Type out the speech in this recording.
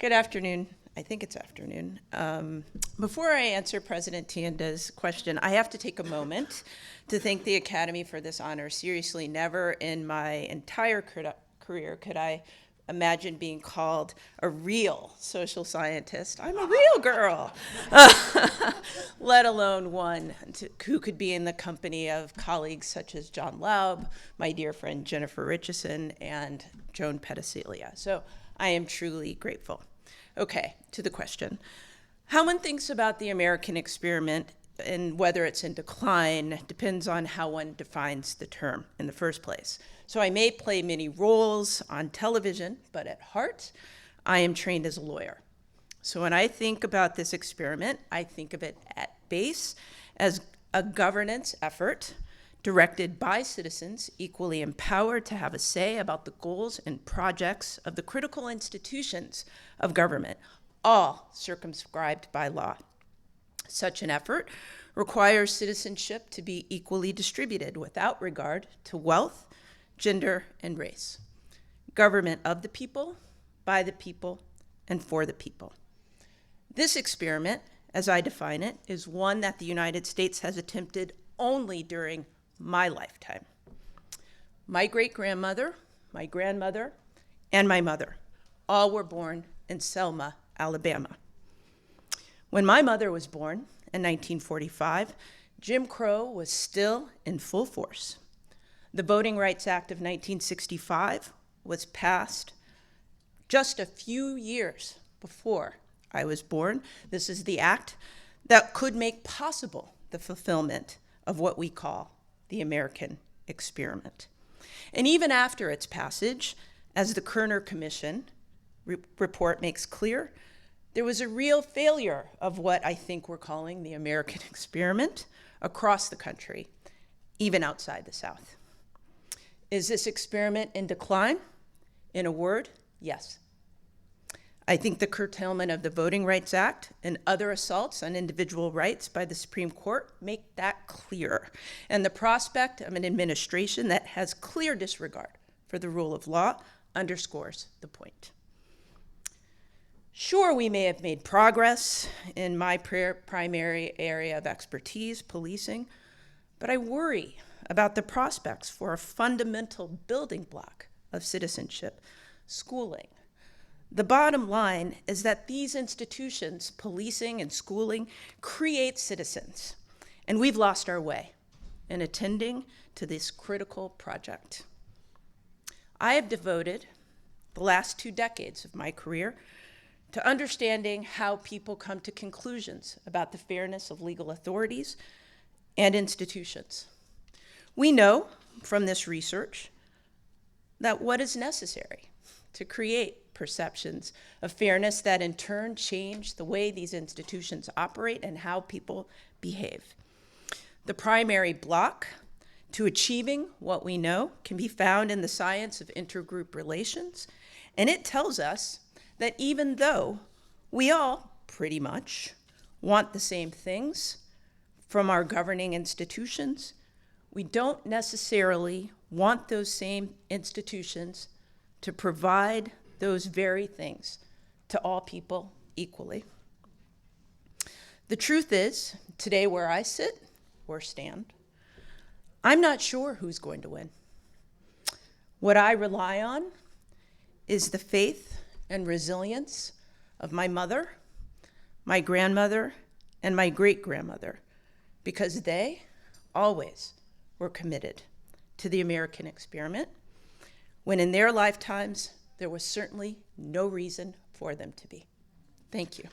Good afternoon. I think it's afternoon. Before I answer President Tienda's question, I have to take a moment to thank the Academy for this honor. Seriously, never in my entire career could I imagine being called a real social scientist. I'm a real girl, let alone one who could be in the company of colleagues such as John Laub, my dear friend Jennifer Richardson, and Joan Petticilia. So I am truly grateful. Okay, to the question. How one thinks about the American experiment and whether it's in decline depends on how one defines the term in the first place. So I may play many roles on television, but at heart, I am trained as a lawyer. So when I think about this experiment, I think of it at base as a governance effort directed by citizens equally empowered to have a say about the goals and projects of the critical institutions of government, all circumscribed by law. Such an effort requires citizenship to be equally distributed without regard to wealth, gender, and race. Government of the people, by the people, and for the people. This experiment, as I define it, is one that the United States has attempted only during my lifetime. My great-grandmother, my grandmother, and my mother all were born in Selma, Alabama. When my mother was born in 1945, Jim Crow was still in full force. The Voting Rights Act of 1965 was passed just a few years before I was born. This is the act that could make possible the fulfillment of what we call the American experiment. And even after its passage, as the Kerner Commission report makes clear, there was a real failure of what I think we're calling the American experiment across the country, even outside the South. Is this experiment in decline? In a word, yes. I think the curtailment of the Voting Rights Act and other assaults on individual rights by the Supreme Court make that clear. And the prospect of an administration that has clear disregard for the rule of law underscores the point. Sure, we may have made progress in my primary area of expertise, policing, but I worry about the prospects for a fundamental building block of citizenship, schooling. The bottom line is that these institutions, policing and schooling, create citizens, and we've lost our way in attending to this critical project. I have devoted the last 2 decades of my career to understanding how people come to conclusions about the fairness of legal authorities and institutions. We know from this research that what is necessary to create perceptions of fairness that in turn change the way these institutions operate and how people behave. The primary block to achieving what we know can be found in the science of intergroup relations, and it tells us that even though we all pretty much want the same things from our governing institutions, we don't necessarily want those same institutions to provide those very things to all people equally. The truth is, today where I sit or stand, I'm not sure who's going to win. What I rely on is the faith and resilience of my mother, my grandmother, and my great-grandmother, because they always were committed to the American experiment, when in their lifetimes, there was certainly no reason for them to be. Thank you.